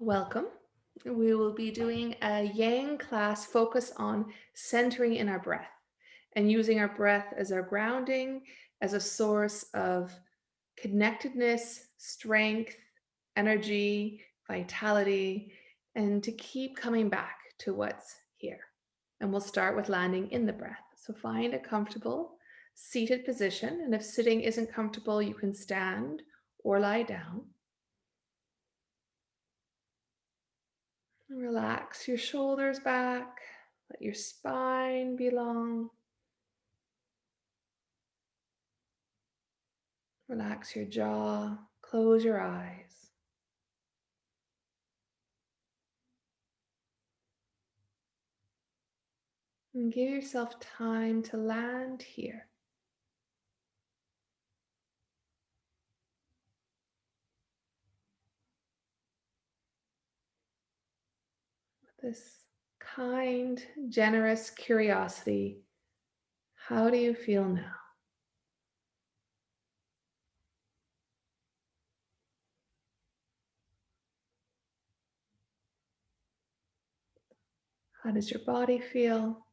Welcome. We will be doing a Yang class focus on centering in our breath and using our breath as our grounding, as a source of connectedness, strength, energy, vitality, and to keep coming back to what's here. And we'll start with landing in the breath. So find a comfortable seated position. And if sitting isn't comfortable, you can stand or lie down. Relax your shoulders back. Let your spine be long. Relax your jaw. Close your eyes. And give yourself time to land here. With this kind, generous curiosity. How do you feel now? How does your body feel?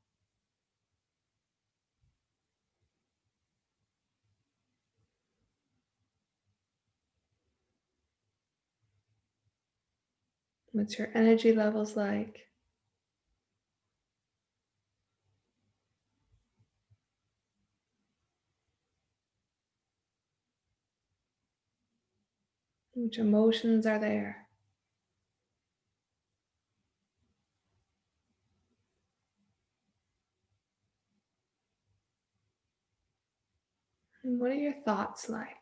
What's your energy levels like? Which emotions are there? And what are your thoughts like?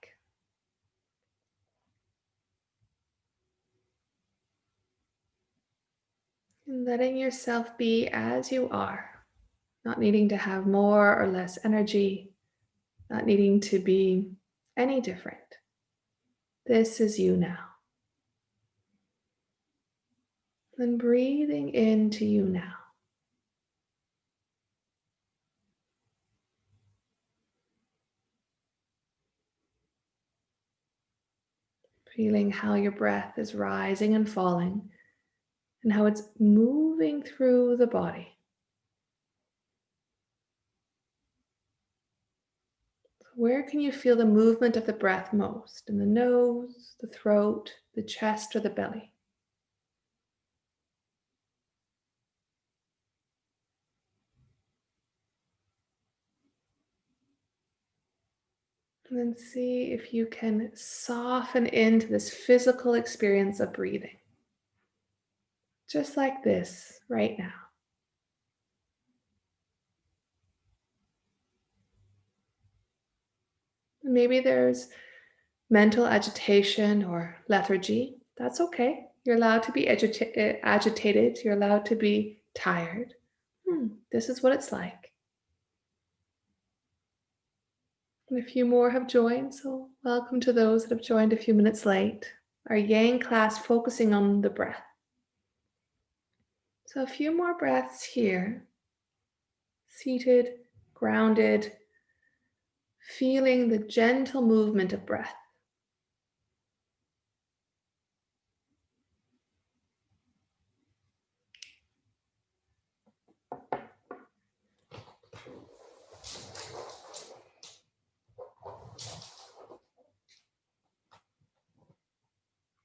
And letting yourself be as you are, not needing to have more or less energy, not needing to be any different. This is you now. And breathing into you now. Feeling how your breath is rising and falling and how it's moving through the body. Where can you feel the movement of the breath most? In the nose, the throat, the chest, or the belly? And then see if you can soften into this physical experience of breathing. Just like this right now. Maybe there's mental agitation or lethargy. That's okay. You're allowed to be agitated. You're allowed to be tired. This is what it's like. And a few more have joined, so welcome to those that have joined a few minutes late. Our Yang class focusing on the breath. So a few more breaths here. Seated, grounded, feeling the gentle movement of breath.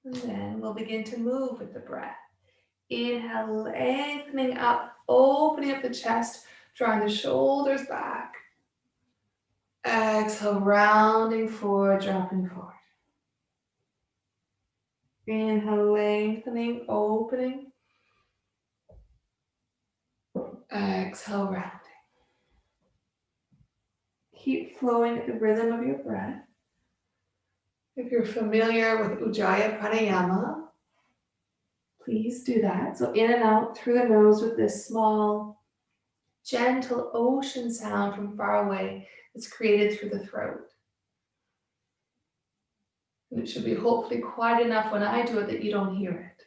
And then we'll begin to move with the breath. Inhale, lengthening up, opening up the chest, drawing the shoulders back. Exhale, rounding forward, dropping forward. Inhale, lengthening, opening. Exhale, rounding. Keep flowing at the rhythm of your breath. If you're familiar with Ujjayi Pranayama, please do that. So in and out through the nose with this small, gentle ocean sound from far away that's created through the throat. And it should be hopefully quiet enough when I do it that you don't hear it.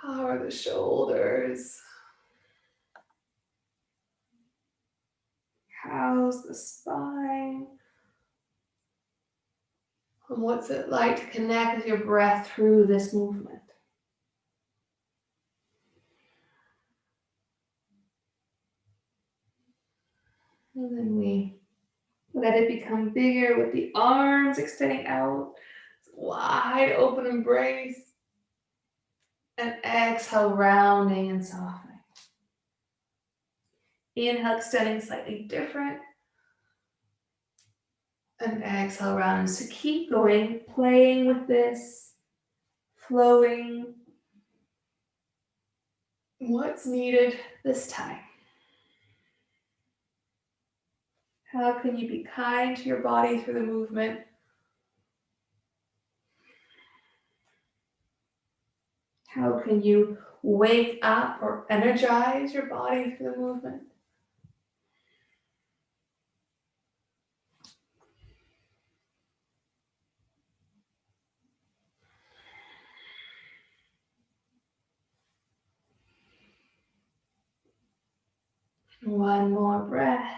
How are the shoulders? How's the spine? And what's it like to connect with your breath through this movement? And then we let it become bigger with the arms extending out. Wide open embrace. And exhale, rounding and softening. Inhale, extending slightly different. And exhale, rounding. So keep going, playing with this, flowing. What's needed this time? How can you be kind to your body through the movement? How can you wake up or energize your body through the movement? One more breath.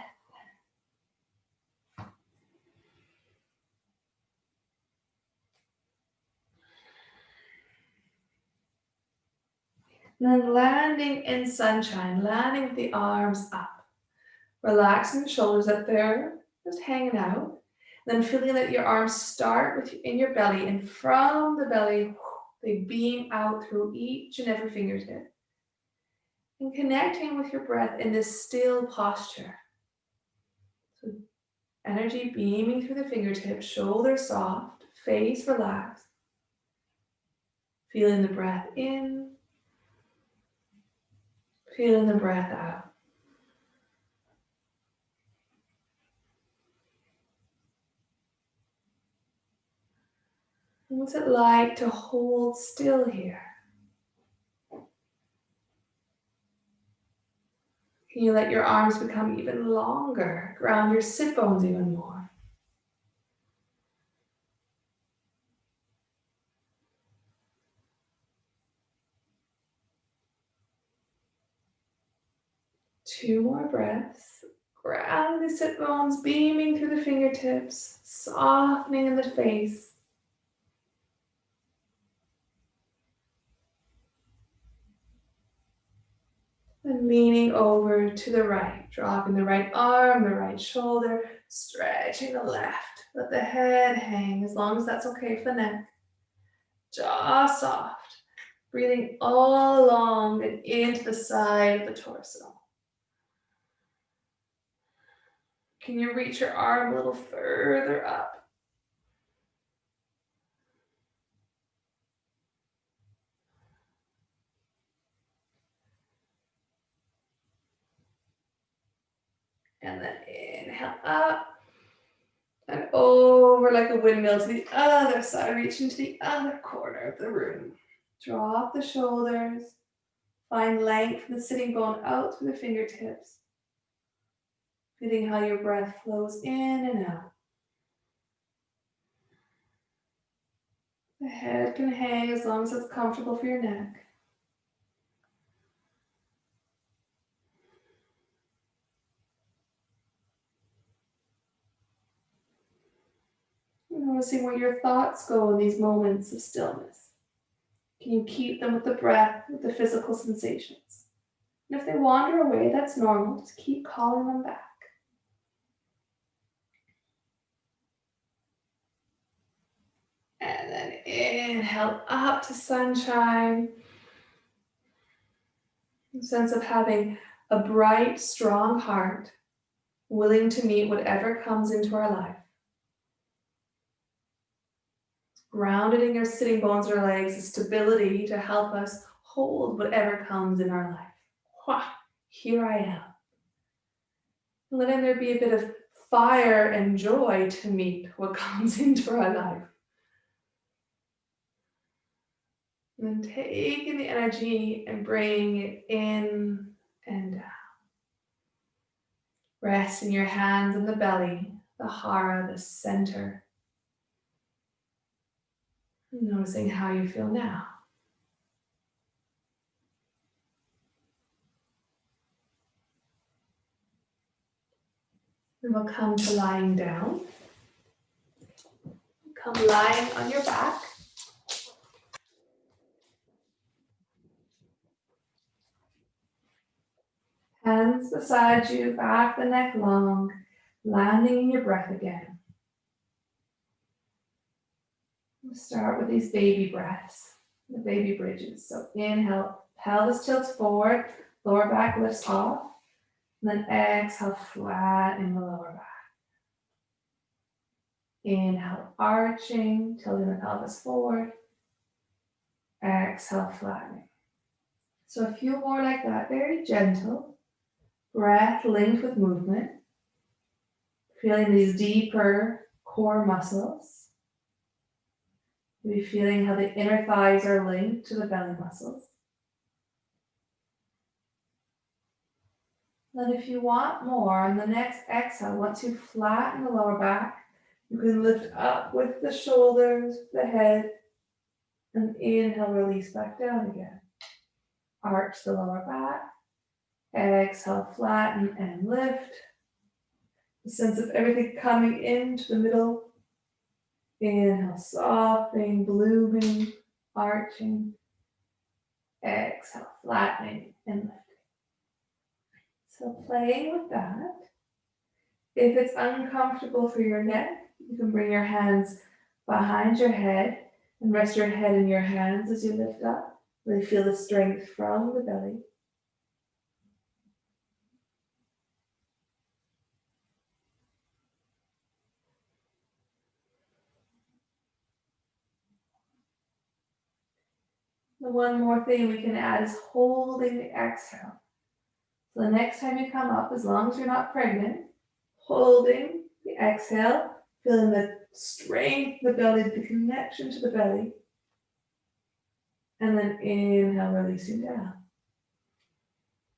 And then landing in sunshine, landing with the arms up. Relaxing the shoulders up there, just hanging out. Then feeling that your arms start in your belly, and from the belly, they beam out through each and every fingertip. And connecting with your breath in this still posture. So energy beaming through the fingertips, shoulders soft, face relaxed. Feeling the breath in, feeling the breath out. What's it like to hold still here? Can you let your arms become even longer? Ground your sit bones even more. Two more breaths. Ground the sit bones, beaming through the fingertips, softening in the face. And leaning over to the right, dropping the right arm, the right shoulder, stretching the left. Let the head hang as long as that's okay for the neck. Jaw soft. Breathing all along and into the side of the torso. Can you reach your arm a little further up? And then inhale up and over like a windmill to the other side, reaching to the other corner of the room. Drop the shoulders. Find length from the sitting bone out through the fingertips. Feeling how your breath flows in and out. The head can hang as long as it's comfortable for your neck. Noticing where your thoughts go in these moments of stillness. Can you keep them with the breath, with the physical sensations? And if they wander away, that's normal. Just keep calling them back. And then inhale up to sunshine. A sense of having a bright, strong heart, willing to meet whatever comes into our life. Grounded in your sitting bones or legs, a stability to help us hold whatever comes in our life. Here I am. Letting there be a bit of fire and joy to meet what comes into our life. And then taking the energy and bringing it in and down. Rest in your hands on the belly, the hara, the center. Noticing how you feel now. Then we'll come to lying down. Come lying on your back. Hands beside you, back the neck long, landing in your breath again. We'll start with these baby breaths, the baby bridges. So inhale, pelvis tilts forward, lower back lifts off. And then exhale, flatten the lower back. Inhale, arching, tilting the pelvis forward. Exhale, flattening. So a few more like that, very gentle. Breath linked with movement. Feeling these deeper core muscles. Maybe feeling how the inner thighs are linked to the belly muscles. Then if you want more, on the next exhale, once you flatten the lower back, you can lift up with the shoulders, the head, and inhale, release back down again. Arch the lower back. Exhale, flatten and lift. The sense of everything coming into the middle. Inhale, softening, blooming, arching. Exhale, flattening and lifting. So playing with that. If it's uncomfortable for your neck, you can bring your hands behind your head and rest your head in your hands as you lift up. Really feel the strength from the belly. The one more thing we can add is holding the exhale. So the next time you come up, as long as you're not pregnant, holding the exhale, feeling the strength of the belly, the connection to the belly. And then inhale, releasing down.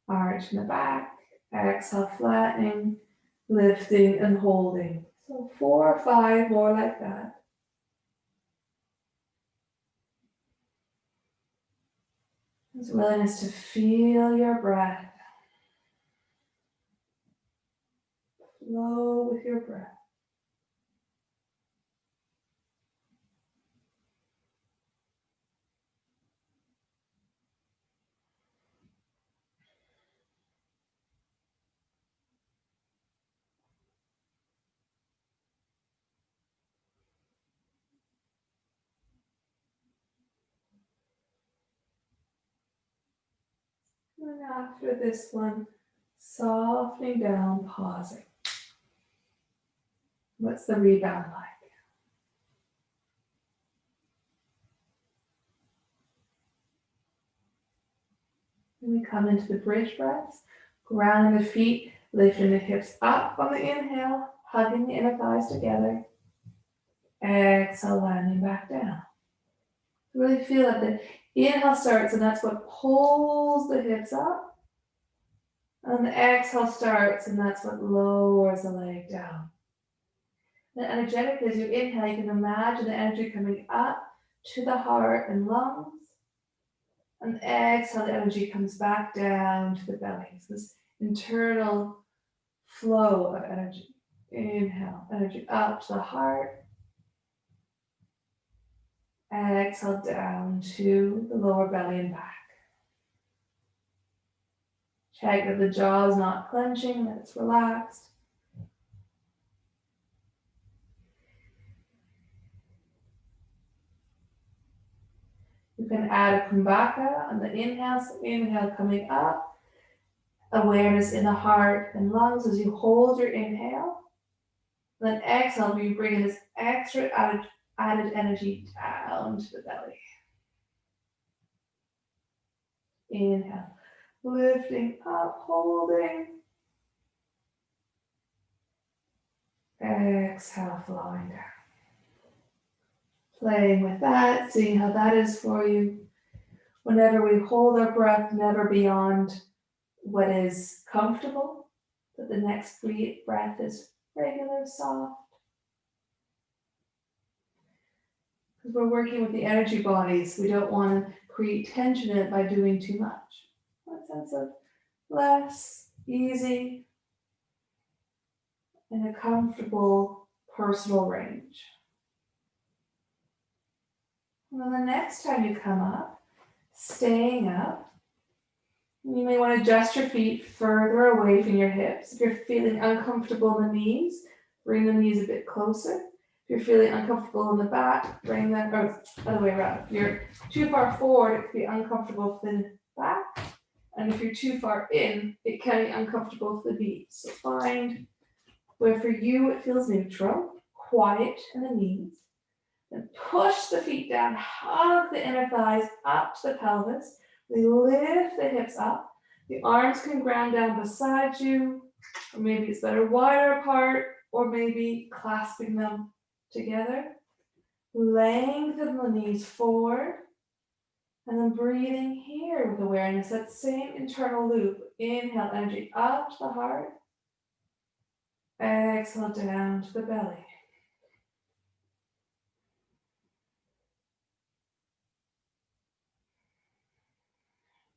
Arch in the back, exhale, flattening, lifting and holding. So 4 or 5 more like that. This willingness to feel your breath. Flow with your breath. And after this one, softening down, pausing. What's the rebound like? And we come into the bridge breaths, grounding the feet, lifting the hips up on the inhale, hugging the inner thighs together. Exhale, landing back down. Really feel that the inhale starts, and that's what pulls the hips up. And the exhale starts, and that's what lowers the leg down. And energetically, as you inhale, you can imagine the energy coming up to the heart and lungs. And exhale, the energy comes back down to the belly. So this internal flow of energy. Inhale, energy up to the heart. Exhale down to the lower belly and back. Check that the jaw is not clenching, that it's relaxed. You can add a kumbhaka on the inhale, so inhale coming up. Awareness in the heart and lungs as you hold your inhale. Then exhale, you bring in this extra added energy down to the belly. Inhale, lifting up, holding. Exhale, flowing down. Playing with that, seeing how that is for you. Whenever we hold our breath, never beyond what is comfortable, but the next breath is regular, soft. Because we're working with the energy bodies, we don't want to create tension in it by doing too much. That sense of less, easy, and a comfortable personal range. And then the next time you come up, staying up, you may want to adjust your feet further away from your hips. If you're feeling uncomfortable in the knees, bring the knees a bit closer. If you're feeling uncomfortable in the back, bring them, or other way around. If you're too far forward, it could be uncomfortable for the back. And if you're too far in, it can be uncomfortable for the knees. So find where for you it feels neutral, quiet in the knees. Then push the feet down, hug the inner thighs up to the pelvis. We lift the hips up. The arms can ground down beside you, or maybe it's better wider apart, or maybe clasping them together. Lengthen the knees forward, and then breathing here with awareness, that same internal loop. Inhale energy up to the heart. Exhale down to the belly.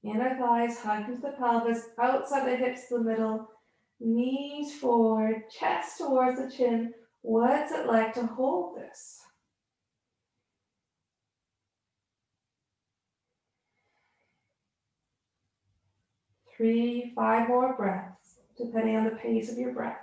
Inner thighs hugging to the pelvis, outside the hips to the middle, knees forward, chest towards the chin. What's it like to hold this? 3, 5 more breaths, depending on the pace of your breath.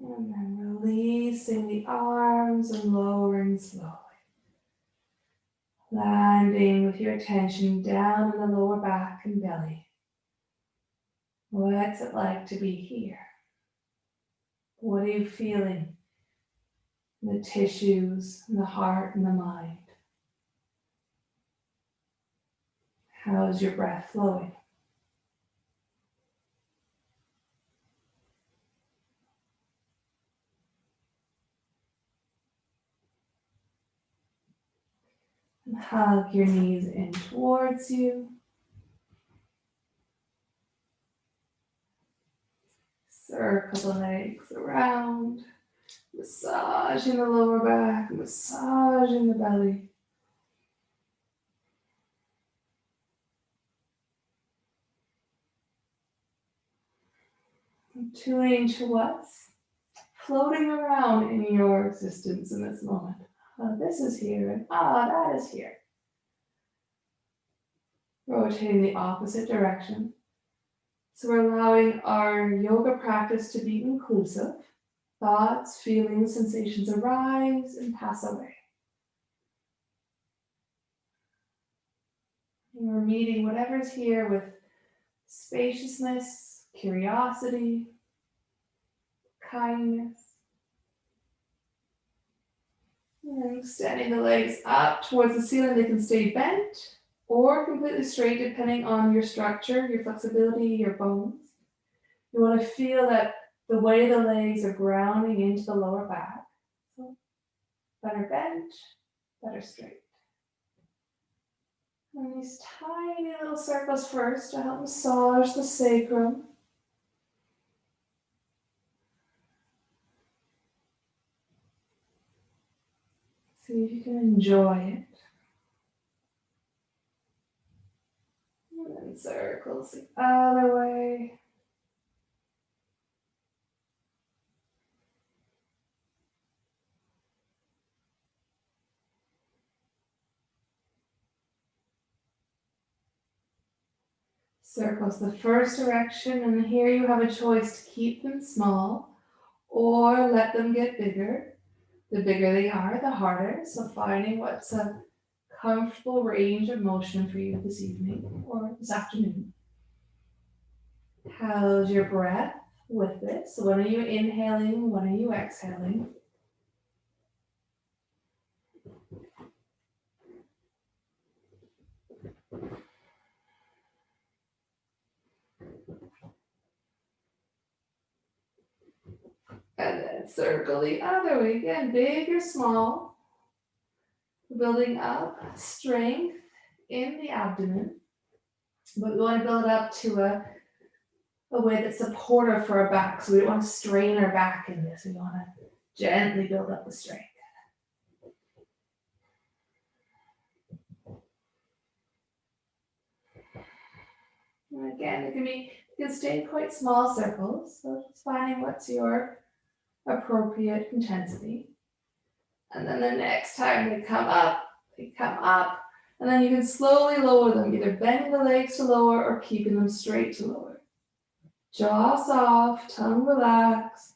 And then releasing the arms and lowering slowly. Landing with your attention down in the lower back and belly. What's it like to be here? What are you feeling? The tissues, and the heart, and the mind. How is your breath flowing? And hug your knees in towards you. Circle the legs around. Massaging the lower back, massaging the belly. And tuning to what's floating around in your existence in this moment. This is here, and that is here. Rotating the opposite direction. So we're allowing our yoga practice to be inclusive. Thoughts, feelings, sensations arise and pass away. And we're meeting whatever's here with spaciousness, curiosity, kindness. And extending the legs up towards the ceiling. They can stay bent or completely straight depending on your structure, your flexibility, your bones. You want to feel that the way the legs are grounding into the lower back. So better bent, better straight. And these tiny little circles first to help massage the sacrum. See if you can enjoy it. And then circles the other way. Circles the first direction, and here you have a choice to keep them small or let them get bigger. The bigger they are, the harder. So finding what's a comfortable range of motion for you this evening or this afternoon. How's your breath with this? So when are you inhaling? When are you exhaling? And then circle the other way again, big or small. Building up strength in the abdomen. But we want to build up to a a way that's supportive for our back. So we don't want to strain our back in this. We want to gently build up the strength. And again, you can stay in quite small circles. So just finding what's your appropriate intensity. And then the next time they come up, and then you can slowly lower them, either bending the legs to lower or keeping them straight to lower. Jaw soft, tongue relaxed,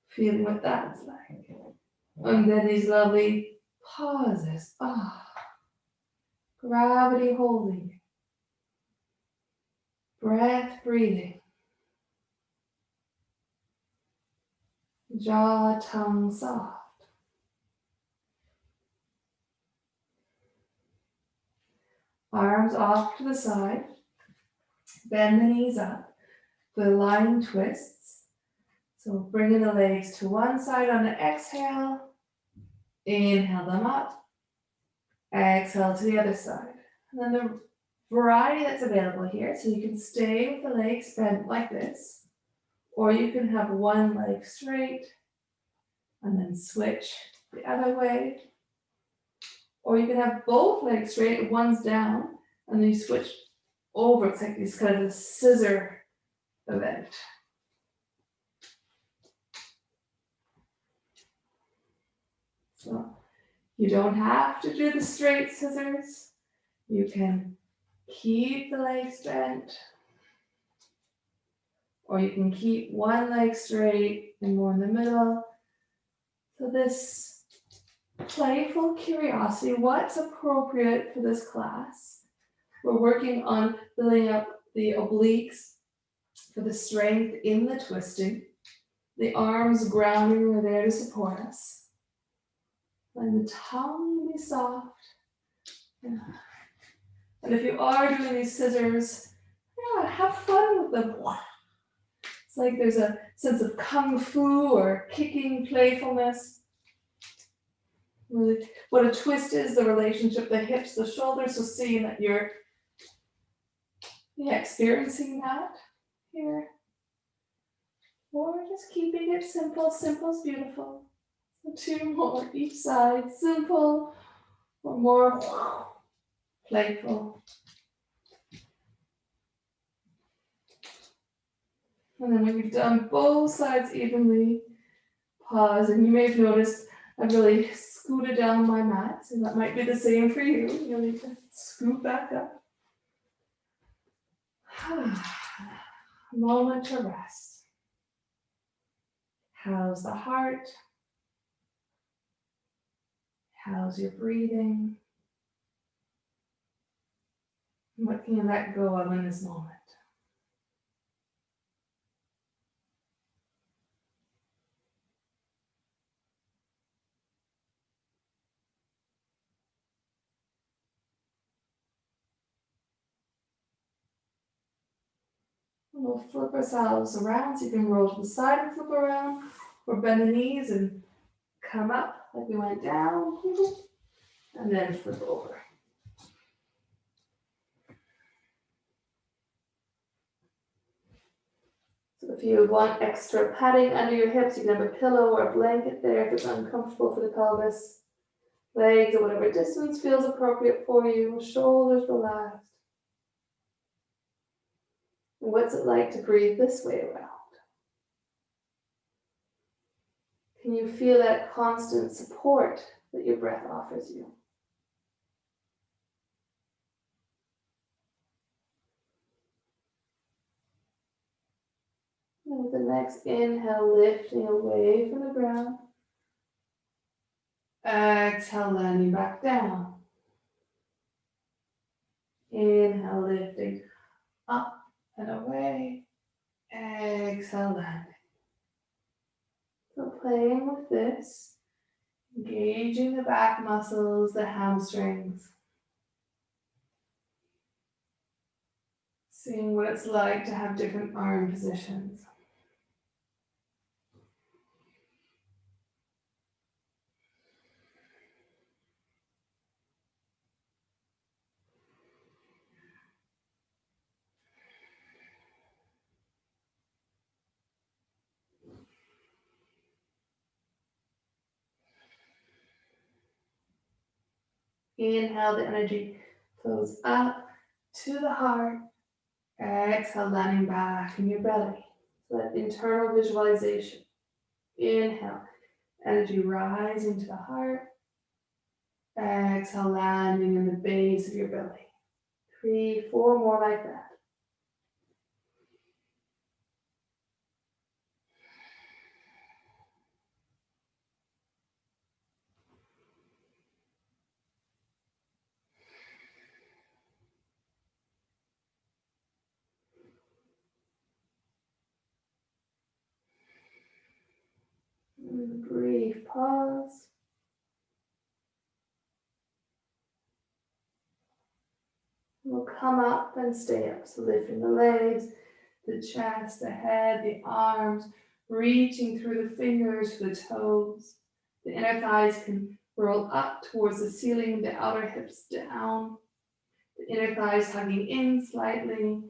feeling what that's like. And then these lovely pauses. Gravity holding. Breath breathing. Jaw, tongue soft. Arms off to the side. Bend the knees up. The lying twists. So bringing the legs to one side on the exhale. Inhale them up. Exhale to the other side. And then the variety that's available here. So you can stay with the legs bent like this. Or you can have one leg straight and then switch the other way. Or you can have both legs straight, one's down, and then you switch over. It's like this kind of a scissor event. So you don't have to do the straight scissors. You can keep the legs bent. Or you can keep one leg straight and more in the middle. So this playful curiosity, what's appropriate for this class? We're working on building up the obliques for the strength in the twisting. The arms grounding are there to support us. And the tongue be soft. And if you are doing these scissors, have fun with them. It's like there's a sense of kung fu or kicking playfulness. Really, what a twist is, the relationship, the hips, the shoulders. So seeing that you're experiencing that here. Or just keeping it simple. Simple's beautiful. So 2 more each side. Simple or more playful. And then when you've done both sides evenly, pause. And you may have noticed I've really scooted down my mat. So that might be the same for you. You'll need to scoot back up. Moment to rest. How's the heart? How's your breathing? What can you let go of in this moment? We'll flip ourselves around, so you can roll to the side and flip around, or bend the knees and come up like we went down, and then flip over. So if you want extra padding under your hips, you can have a pillow or a blanket there if it's uncomfortable for the pelvis. Legs at whatever distance feels appropriate for you, shoulders relaxed. And what's it like to breathe this way around? Can you feel that constant support that your breath offers you? And with the next inhale, lifting away from the ground. Exhale, landing back down. Inhale, lifting up and away. Exhale, landing. So playing with this, engaging the back muscles, the hamstrings. Seeing what it's like to have different arm positions. Inhale, the energy flows up to the heart. Exhale, landing back in your belly. So that internal visualization. Inhale, energy rising to the heart. Exhale, landing in the base of your belly. 3, 4 more like that. Brief pause. We'll come up and stay up. So lifting the legs, the chest, the head, the arms, reaching through the fingers to the toes. The inner thighs can roll up towards the ceiling, the outer hips down. The inner thighs hugging in slightly.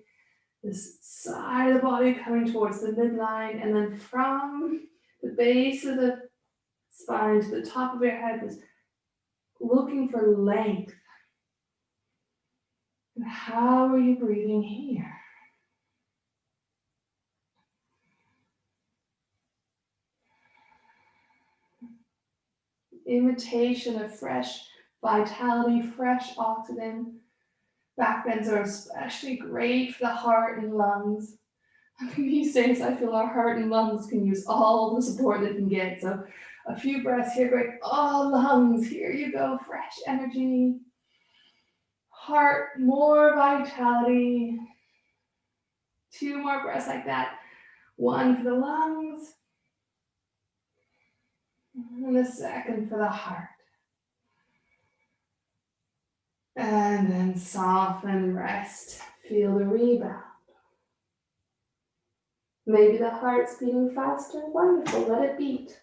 This side of the body coming towards the midline, and then from the base of the spine to the top of your head is looking for length. And how are you breathing here? Invitation of fresh vitality, fresh oxygen. Back bends are especially great for the heart and lungs. These days, I feel our heart and lungs can use all the support they can get. So a few breaths here, great. Oh, lungs, here you go, fresh energy. Heart, more vitality. 2 more breaths like that. 1 for the lungs. And the second for the heart. And then soften, rest, feel the rebound. Maybe the heart's beating faster. Wonderful, let it beat.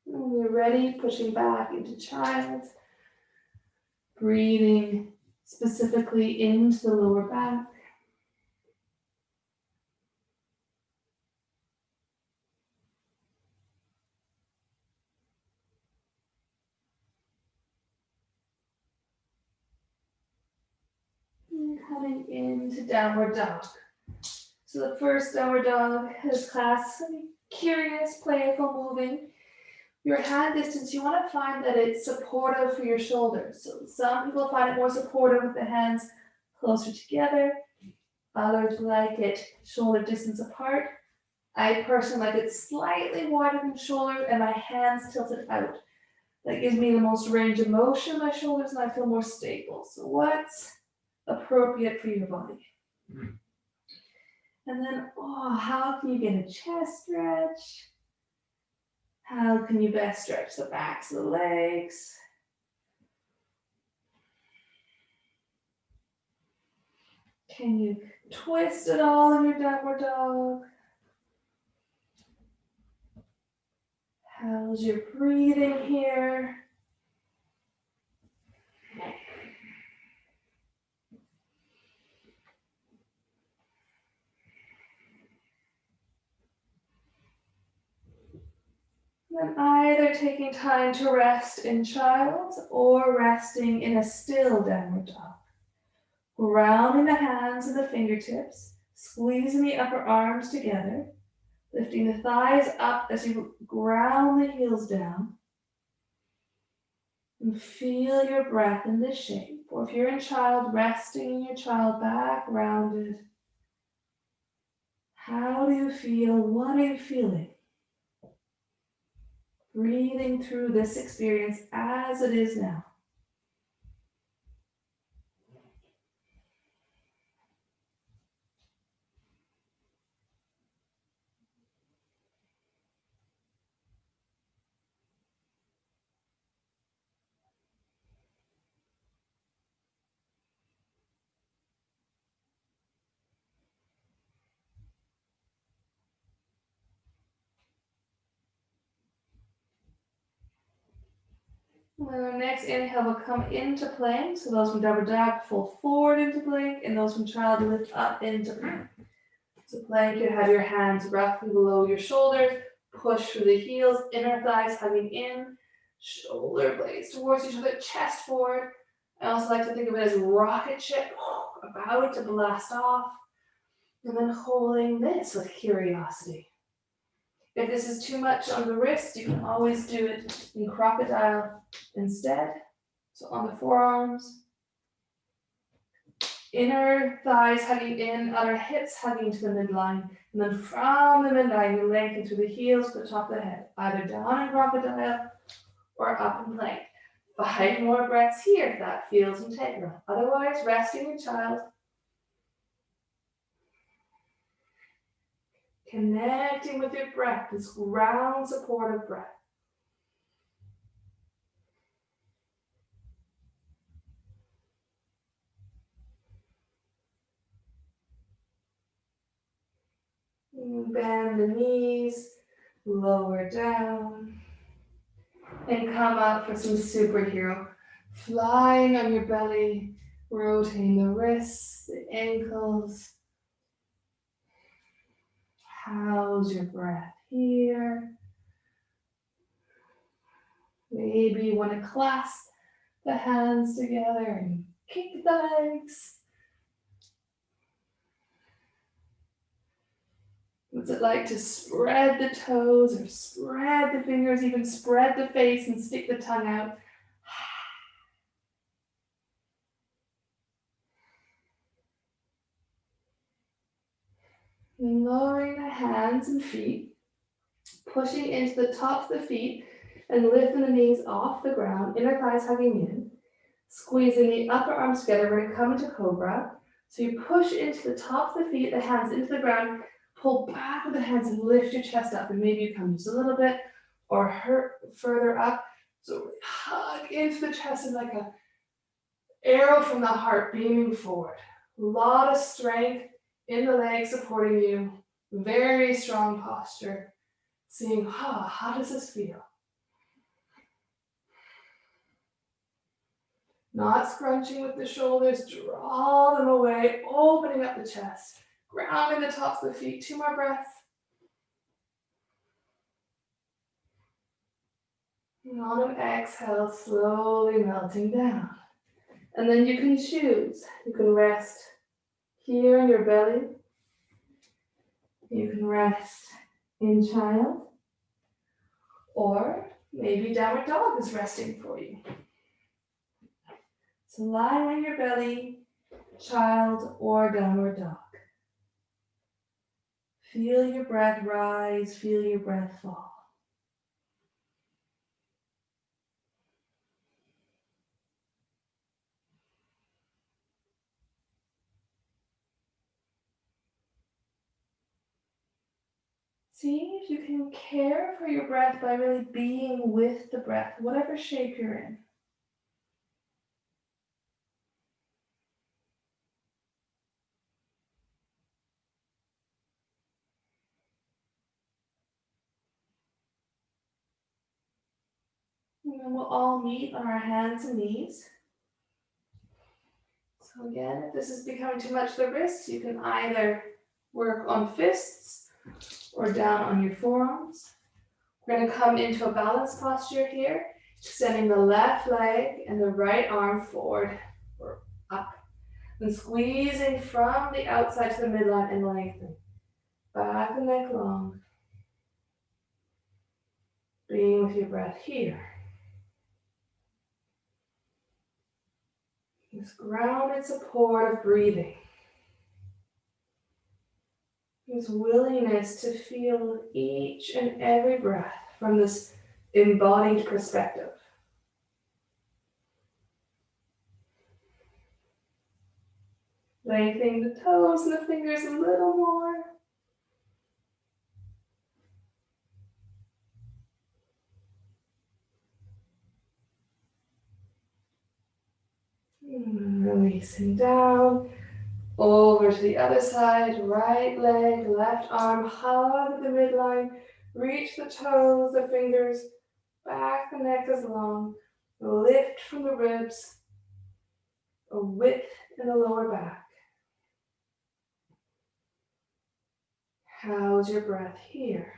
When you're ready, pushing back into child. Breathing specifically into the lower back. And coming into downward dog. So the first downward dog is class curious, playful, moving. Your hand distance, you want to find that it's supportive for your shoulders. So some people find it more supportive with the hands closer together. Others like it shoulder distance apart. I personally like it slightly wider than shoulder and my hands tilted out. That gives me the most range of motion in my shoulders and I feel more stable. So what's appropriate for your body? And then, how can you get a chest stretch? How can you best stretch the backs of the legs? Can you twist it all in your downward dog? How's your breathing here? Then either taking time to rest in child or resting in a still downward dog. Grounding the hands and the fingertips, squeezing the upper arms together, lifting the thighs up as you ground the heels down. And feel your breath in this shape. Or if you're in child, resting in your child back, rounded. How do you feel? What are you feeling? Breathing through this experience as it is now. When our next inhale will come into plank. So those from downward dog, fold forward into plank, and those from child lift up into plank. So plank, you have your hands roughly below your shoulders, push through the heels, inner thighs hugging in, shoulder blades towards each other, chest forward. I also like to think of it as rocket ship, about to blast off, and then holding this with curiosity. If this is too much on the wrist, you can always do it in crocodile instead. So on the forearms, inner thighs hugging in, outer hips hugging to the midline, and then from the midline, you lengthen through the heels to the top of the head, either down in crocodile or up in plank. 5 more breaths here if that feels integral. Otherwise, resting in child. Connecting with your breath, this ground supportive breath. Bend the knees, lower down, and come up for some superhero. Flying on your belly, rotating the wrists, the ankles. House your breath here. Maybe you want to clasp the hands together and kick the legs. What's it like to spread the toes or spread the fingers, even spread the face and stick the tongue out? And lowering the hands and feet, pushing into the tops of the feet and lifting the knees off the ground, inner thighs hugging in, squeezing the upper arms together. We're going to come into cobra. So you push into the tops of the feet, the hands into the ground, pull back with the hands and lift your chest up. And maybe you come just a little bit or further up. So hug into the chest and like an arrow from the heart beaming forward. A lot of strength in the legs supporting you. Very strong posture. Seeing, how does this feel? Not scrunching with the shoulders, draw them away, opening up the chest, grounding the tops of the feet. 2 more breaths. And on an exhale, slowly melting down. And then you can choose. You can rest here in your belly. You can rest in child. Or maybe downward dog is resting for you. So lying on your belly, child, or downward dog. Feel your breath rise, feel your breath fall. See if you can care for your breath by really being with the breath, whatever shape you're in. And then we'll all meet on our hands and knees. So again, if this is becoming too much for the wrists, you can either work on fists or down on your forearms. We're going to come into a balanced posture here, extending the left leg and the right arm forward or up, and squeezing from the outside to the midline and lengthening. Back the neck long. Being with your breath here. This grounded support of breathing. This willingness to feel each and every breath from this embodied perspective. Lengthening the toes and the fingers a little more. Releasing down. Over to the other side, right leg, left arm, hug the midline, reach the toes, the fingers, back the neck is long, lift from the ribs, a width in the lower back. How's your breath here?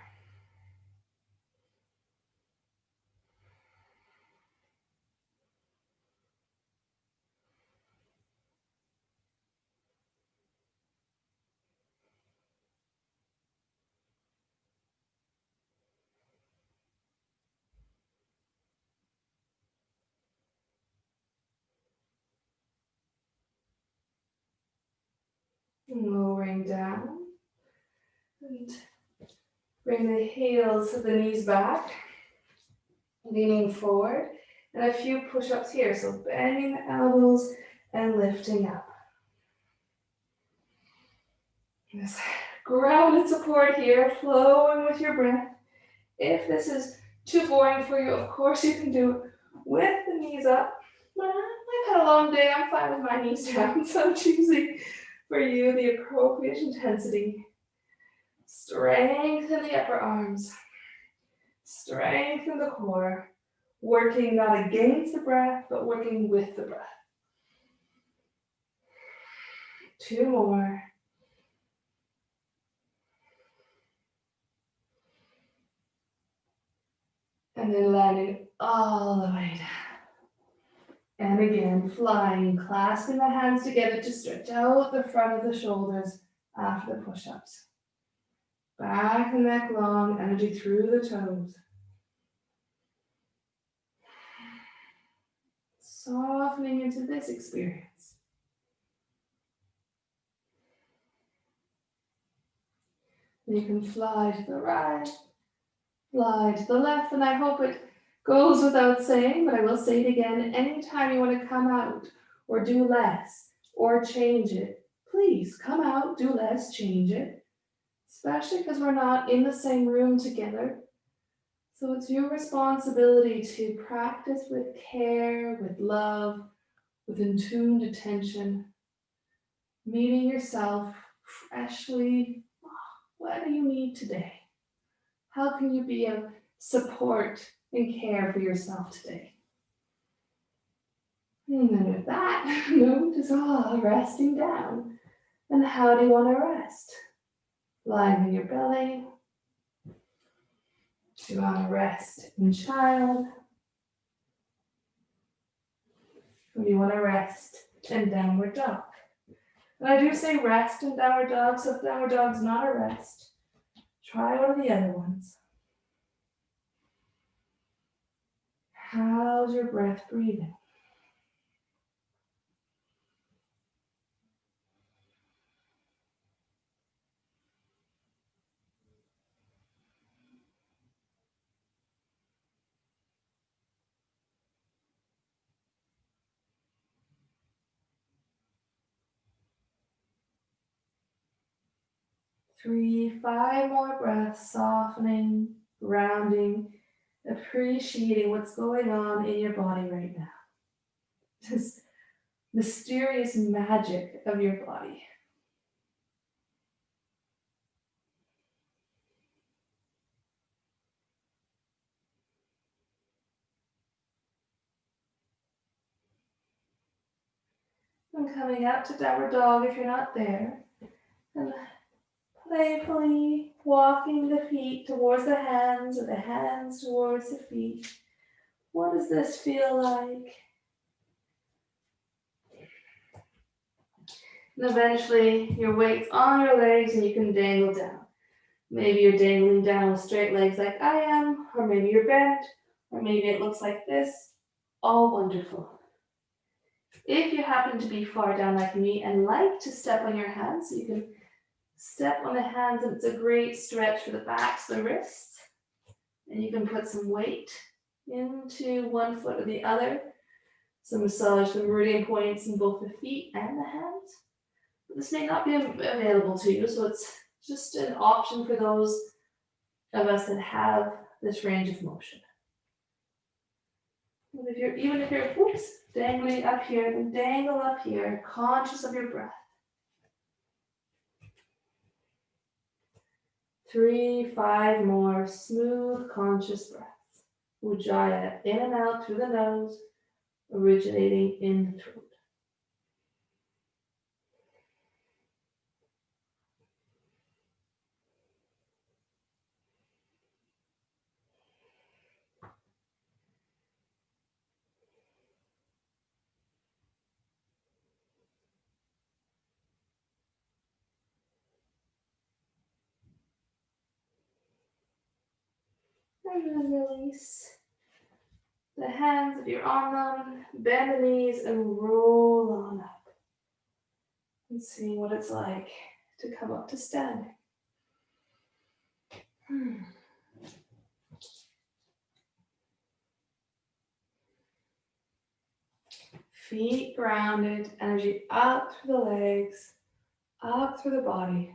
Lowering down and bring the heels of the knees back, leaning forward, and a few push-ups here. So bending the elbows and lifting up. This grounded support here, flowing with your breath. If this is too boring for you, of course you can do it with the knees up. I've had a long day, I'm fine with my knees down, so I'm choosing for you the appropriate intensity. Strengthen the upper arms. Strengthen the core. Working not against the breath, but working with the breath. 2 more. And then landing all the way down. And again, flying, clasping the hands together to stretch out the front of the shoulders after the push-ups. Back and neck long, energy through the toes. Softening into this experience. You can fly to the right, fly to the left, and I hope it goes without saying, but I will say it again. Anytime you want to come out or do less or change it, please come out, do less, change it. Especially because we're not in the same room together. So it's your responsibility to practice with care, with love, with in-tuned attention, meeting yourself freshly. What do you need today? How can you be of support and care for yourself today? And then with that, notice resting down. And how do you want to rest? Lying on your belly. Do you want to rest in child? Or do you want to rest in downward dog? And I do say rest in downward dog, so if downward dog's not a rest, try one of the other ones. How's your breath breathing? Three, 5 more breaths, softening, grounding, appreciating what's going on in your body right now. This mysterious magic of your body. And coming out to downward dog if you're not there. And playfully walking the feet towards the hands or the hands towards the feet. What does this feel like? And eventually your weight's on your legs and you can dangle down. Maybe you're dangling down with straight legs like I am, or maybe you're bent, or maybe it looks like this. All wonderful. If you happen to be far down like me and like to step on your hands, you can step on the hands, and it's a great stretch for the backs, the wrists. And you can put some weight into one foot or the other. So massage the meridian points in both the feet and the hands. But this may not be available to you, so it's just an option for those of us that have this range of motion. And even if you're dangling up here, then dangle up here, conscious of your breath. 3, 5 more smooth, conscious breaths. Ujjayi, in and out through the nose, originating in the throat. And then release the hands if you're on them. Bend the knees and roll on up. And see what it's like to come up to standing. Feet grounded, energy up through the legs, up through the body.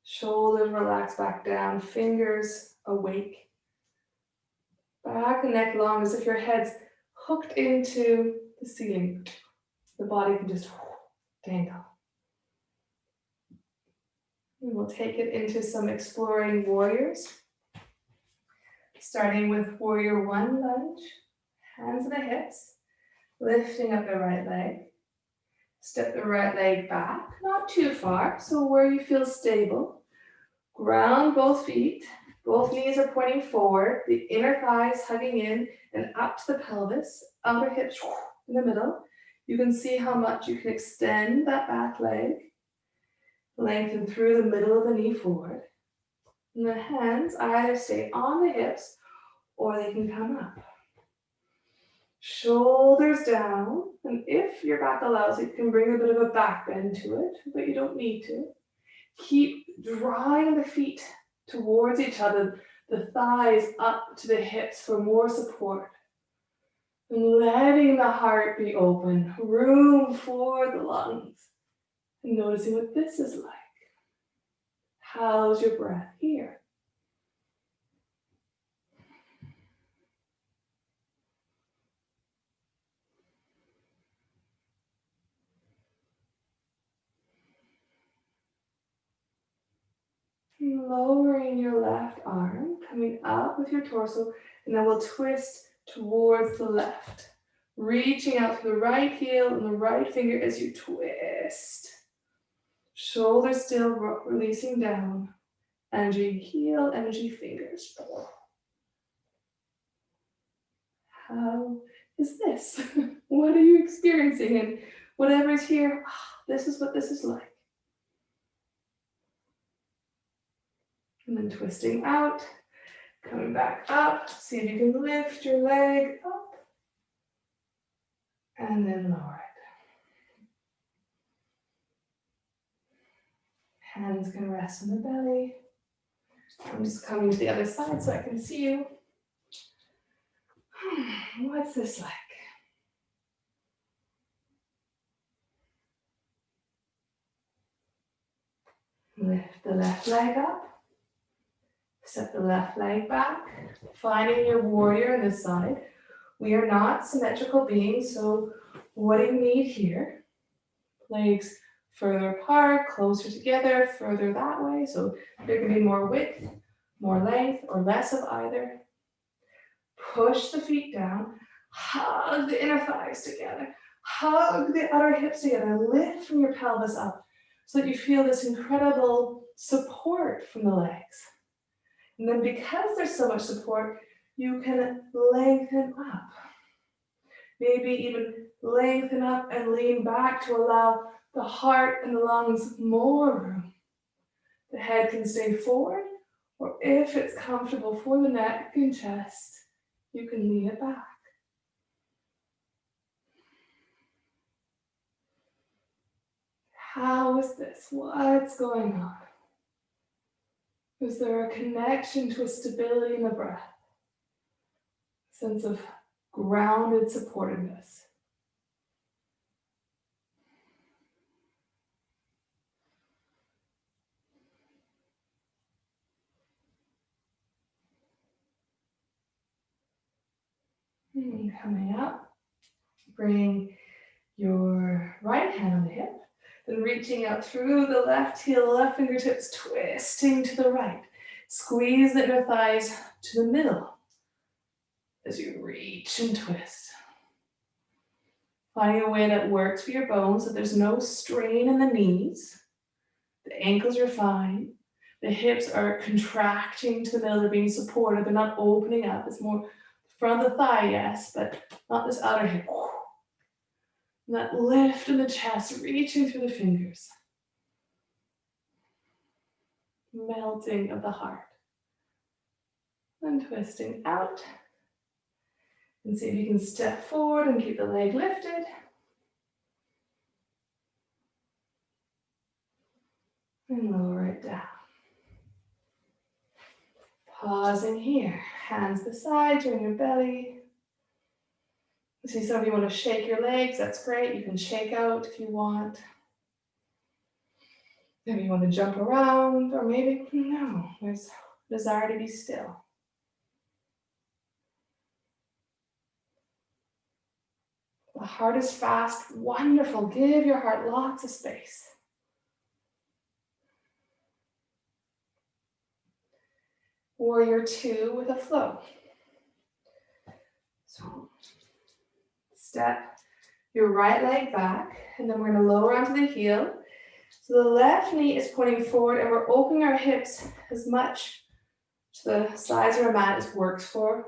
Shoulders relax back down, fingers awake. Back and neck long as if your head's hooked into the ceiling. The body can just dangle. And we'll take it into some exploring warriors. Starting with warrior one lunge, hands at the hips, lifting up the right leg. Step the right leg back, not too far, so where you feel stable. Ground both feet, both knees are pointing forward, the inner thighs hugging in and up to the pelvis, outer hips in the middle. You can see how much you can extend that back leg, lengthen through the middle of the knee forward. And the hands either stay on the hips or they can come up. Shoulders down, and if your back allows, you can bring a bit of a back bend to it, but you don't need to. Keep drawing the feet towards each other, the thighs up to the hips for more support. And letting the heart be open, room for the lungs. And noticing what this is like. How's your breath here? Lowering your left arm, coming up with your torso, and then we'll twist towards the left. Reaching out through the right heel and the right finger as you twist. Shoulders still releasing down. Energy heel, energy fingers. How is this? What are you experiencing? And whatever's here, this is what this is like. And then twisting out, coming back up. See if you can lift your leg up. And then lower it. Hands can rest on the belly. I'm just coming to the other side so I can see you. What's this like? Lift the left leg up. Step the left leg back. Finding your warrior on this side. We are not symmetrical beings, so what do you need here? Legs further apart, closer together, further that way. So there can be more width, more length, or less of either. Push the feet down. Hug the inner thighs together. Hug the outer hips together. Lift from your pelvis up so that you feel this incredible support from the legs. And then because there's so much support, you can lengthen up. Maybe even lengthen up and lean back to allow the heart and the lungs more room. The head can stay forward, or if it's comfortable for the neck and chest, you can lean it back. How is this? What's going on? Is there a connection to a stability in the breath? Sense of grounded supportedness. And coming up, bring your right hand on the hip, then reaching out through the left heel, left fingertips, twisting to the right. Squeeze the inner thighs to the middle as you reach and twist. Finding a way that works for your bones so there's no strain in the knees. The ankles are fine. The hips are contracting to the middle. They're being supported. They're not opening up. It's more front of the thigh, yes, but not this outer hip. And that lift in the chest, reaching through the fingers. Melting of the heart. And twisting out. And see if you can step forward and keep the leg lifted. And lower it down. Pausing here. Hands beside you in your belly. See, some of you want to shake your legs. That's great. You can shake out if you want. Maybe you want to jump around, or maybe no. There's a desire to be still. The heart is fast. Wonderful. Give your heart lots of space. Warrior 2 with a flow. So step your right leg back, and then we're going to lower onto the heel. So the left knee is pointing forward, and we're opening our hips as much to the sides of our mat as works for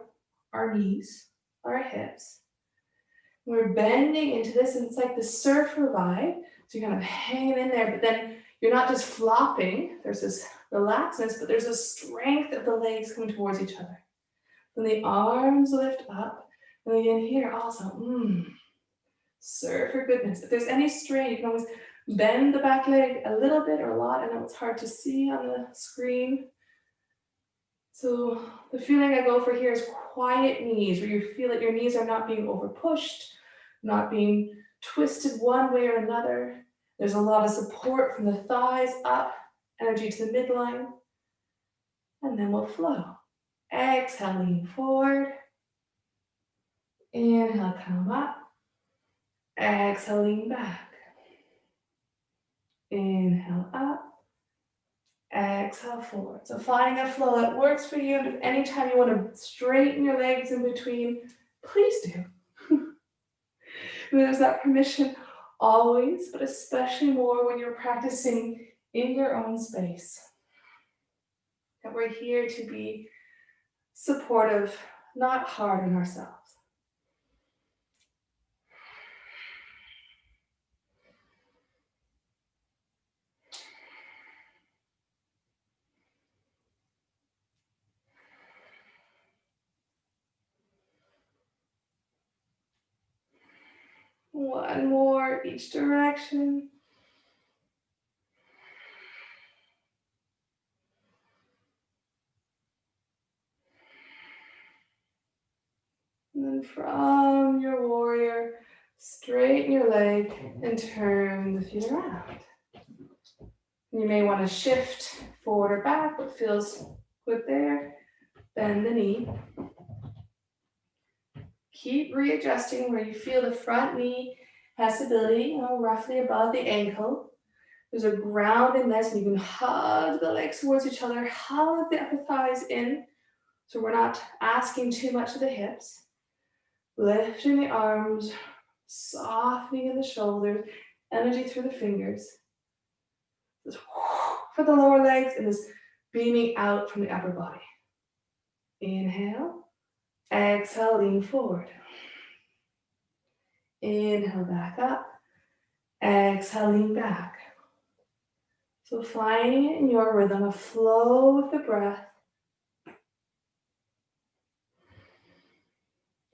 our knees, our hips. We're bending into this, and it's like the surfer vibe. So you're kind of hanging in there, but then you're not just flopping. There's this relaxedness, but there's a strength of the legs coming towards each other. Then the arms lift up, and again here also, surfer goodness. If there's any strain, you can always bend the back leg a little bit or a lot. I know it's hard to see on the screen. So the feeling I go for here is quiet knees, where you feel that your knees are not being over pushed, not being twisted one way or another. There's a lot of support from the thighs up, energy to the midline. And then we'll flow. Exhale, lean forward. Inhale, come up. Exhale, lean back. Inhale, up. Exhale, forward. So finding a flow that works for you. And if anytime you want to straighten your legs in between, please do. There's that permission always, but especially more when you're practicing in your own space. That we're here to be supportive, not hard on ourselves. One more each direction. And then from your warrior, straighten your leg and turn the feet around. You may want to shift forward or back, what feels good there. Bend the knee. Keep readjusting where you feel the front knee has stability, roughly above the ankle. There's a groundedness, and you can hug the legs towards each other, hug the upper thighs in, so we're not asking too much of the hips. Lifting the arms, softening in the shoulders, energy through the fingers. This for the lower legs, and this beaming out from the upper body. Inhale. Exhale, lean forward. Inhale, back up. Exhale, lean back. So finding it in your rhythm, a flow with the breath.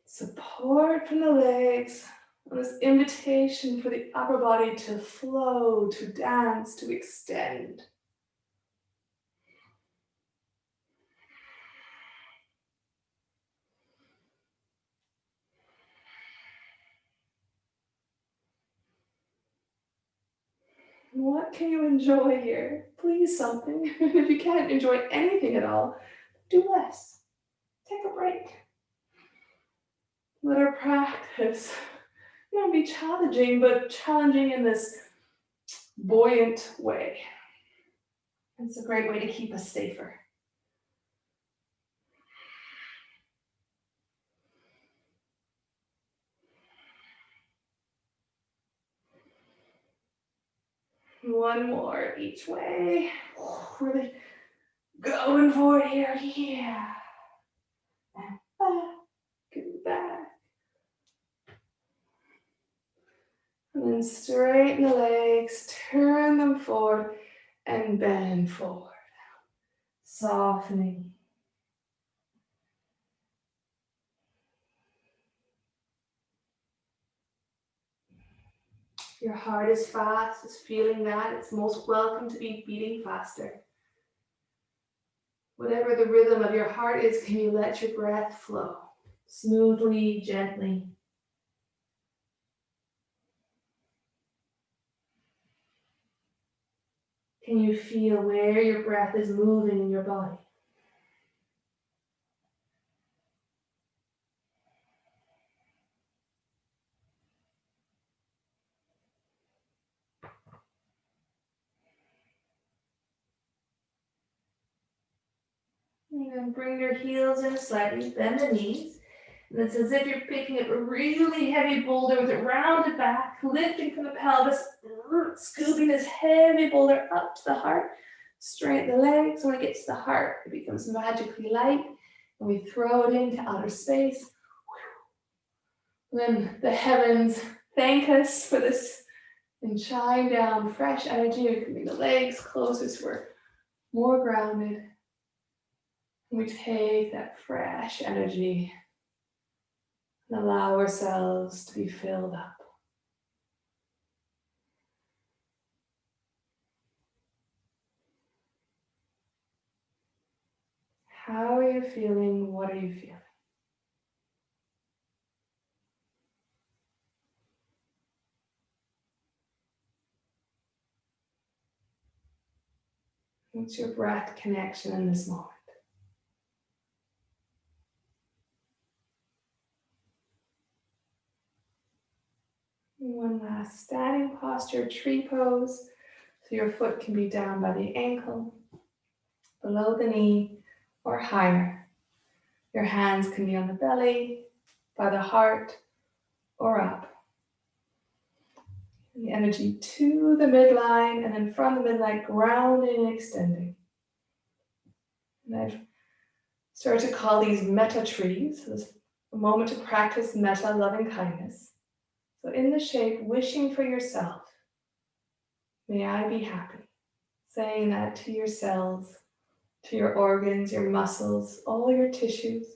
Support from the legs. And this invitation for the upper body to flow, to dance, to extend. What can you enjoy here? Please something. If you can't enjoy anything at all, do less. Take a break. Let our practice be challenging, but challenging in this buoyant way. It's a great way to keep us safer. One more each way. Really going for it here. Yeah. And back and back. And then straighten the legs, turn them forward, and bend forward. Softening. Your heart is fast, is feeling that. It's most welcome to be beating faster. Whatever the rhythm of your heart is, can you let your breath flow smoothly, gently? Can you feel where your breath is moving in your body? And then bring your heels in slightly, bend the knees. And it's as if you're picking up a really heavy boulder with it rounded back, lifting from the pelvis, scooping this heavy boulder up to the heart. Straighten the legs. When it gets to the heart, it becomes magically light. And we throw it into outer space. And then the heavens thank us for this and shine down fresh energy. We can bring the legs closer so we're more grounded. And we take that fresh energy and allow ourselves to be filled up. How are you feeling? What are you feeling? What's your breath connection in this moment? One last standing posture, tree pose. So your foot can be down by the ankle, below the knee, or higher. Your hands can be on the belly, by the heart, or up. The energy to the midline, and then from the midline, grounding and extending. And I've started to call these metta trees. So this is a moment to practice metta, loving kindness. So in the shape, wishing for yourself, may I be happy. Saying that to your cells, to your organs, your muscles, all your tissues.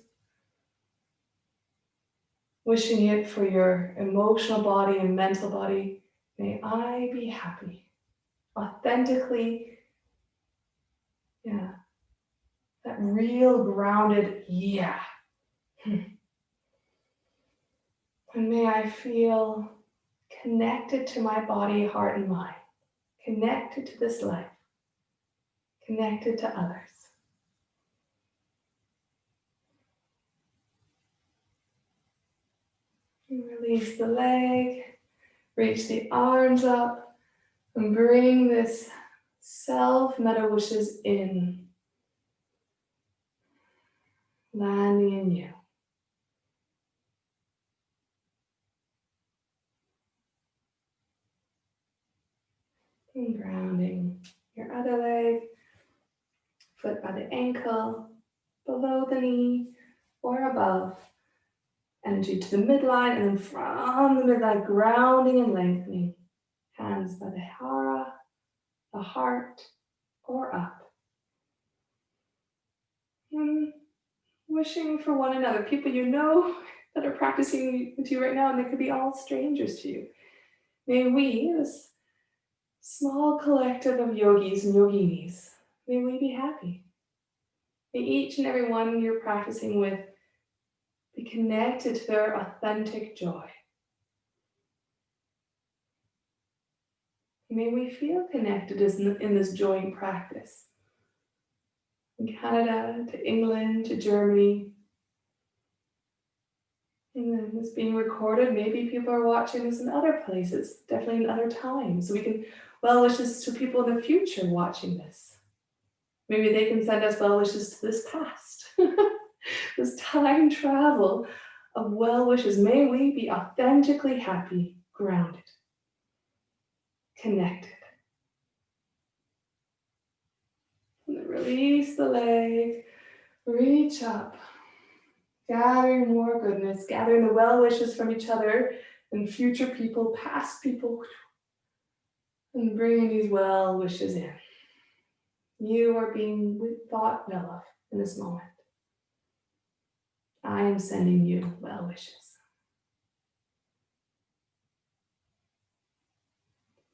Wishing it for your emotional body and mental body. May I be happy. Authentically, that real grounded, And may I feel connected to my body, heart, and mind. Connected to this life. Connected to others. And release the leg, reach the arms up, and bring this self-metta wishes in, landing in you. And grounding your other leg, foot by the ankle, below the knee, or above. Energy to the midline, and then from the midline, grounding and lengthening. Hands by the hara, the heart, or up. And wishing for one another, people you know that are practicing with you right now, and they could be all strangers to you. May we, this small collective of yogis and yoginis, may we be happy. May each and every one you're practicing with be connected to their authentic joy. May we feel connected in this joint practice. From Canada to England to Germany. And then this being recorded, maybe people are watching this in other places, definitely in other times. So we can well wishes to people in the future watching this. Maybe they can send us well wishes to this past. This time travel of well wishes. May we be authentically happy, grounded, connected. And then release the leg, reach up, gathering more goodness, gathering the well wishes from each other and future people, past people, and bringing these well wishes in. You are being thought well of in this moment. I am sending you well wishes.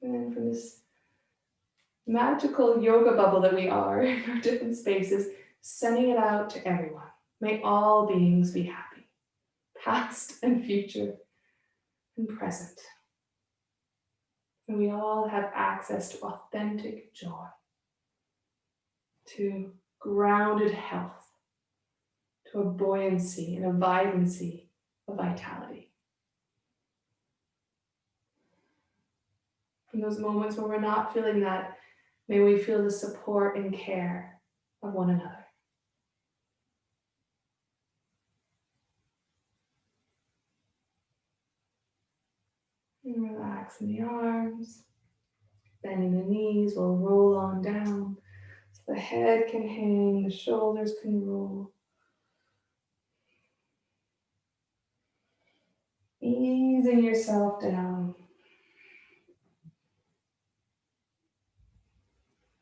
And then from this magical yoga bubble that we are in our different spaces, sending it out to everyone. May all beings be happy, past and future and present. And we all have access to authentic joy, to grounded health, to a buoyancy and a vibrancy of vitality. In those moments when we're not feeling that, may we feel the support and care of one another. And relaxing the arms, bending the knees, we'll roll on down. So the head can hang, the shoulders can roll. Easing yourself down.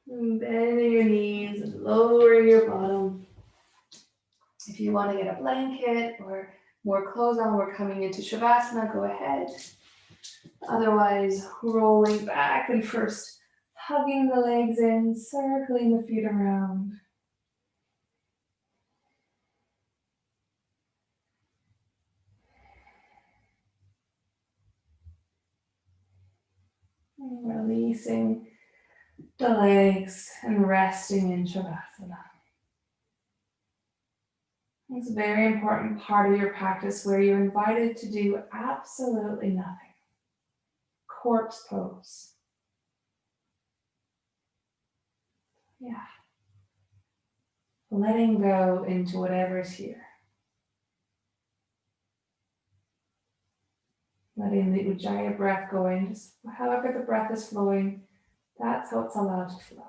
And bending your knees and lowering your bottom. If you want to get a blanket or more clothes on, we're coming into Shavasana, go ahead. Otherwise, rolling back and first hugging the legs in, circling the feet around. And releasing the legs and resting in Shavasana. It's a very important part of your practice where you're invited to do absolutely nothing. Corpse pose. Yeah. Letting go into whatever's here. Letting the Ujjayi breath go in, just however the breath is flowing, that's how it's allowed to flow.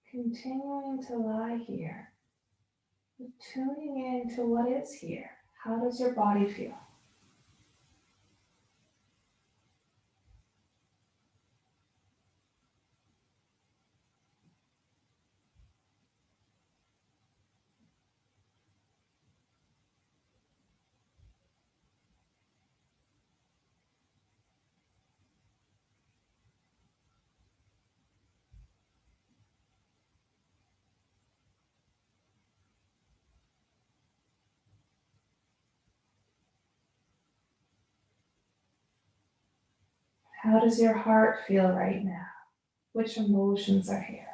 Continuing to lie here, tuning in to what is here. How does your body feel? How does your heart feel right now? Which emotions are here?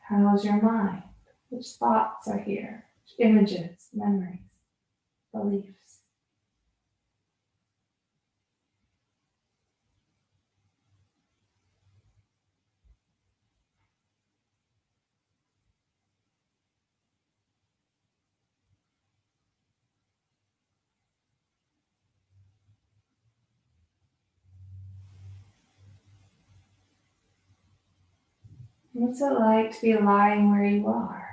How's your mind? Which thoughts are here? images, memories, beliefs. What's it like to be lying where you are?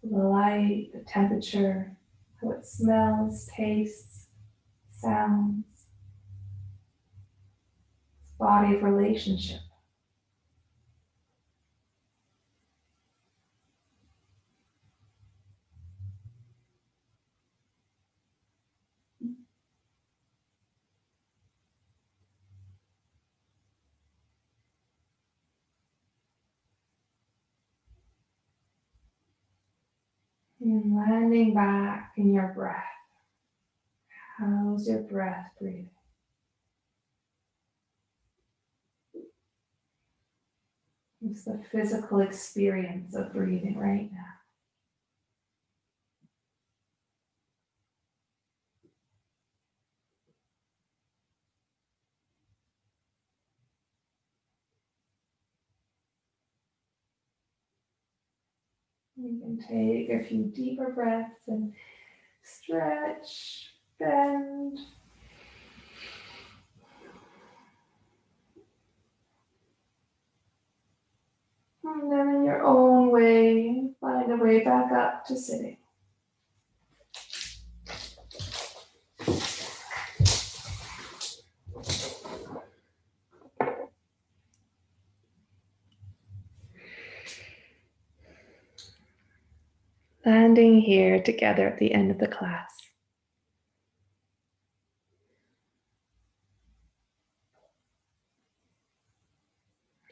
So the light, the temperature, how it smells, tastes, sounds, body of relationship. And landing back in your breath. How's your breath breathing? It's the physical experience of breathing right now. You can take a few deeper breaths and stretch, bend. And then in your own way, find a way back up to sitting. Landing here together at the end of the class.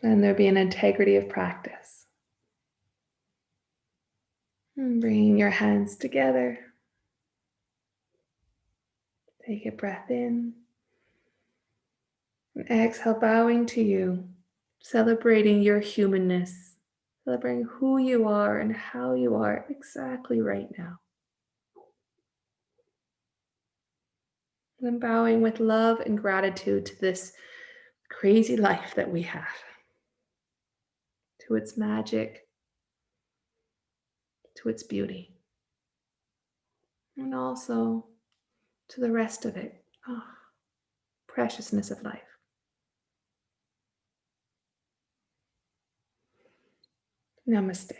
And there be an integrity of practice. And bringing your hands together. Take a breath in. And exhale, bowing to you, celebrating your humanness, celebrating who you are and how you are exactly right now. And bowing with love and gratitude to this crazy life that we have, to its magic, to its beauty, and also to the rest of it. Oh, preciousness of life. Namaste.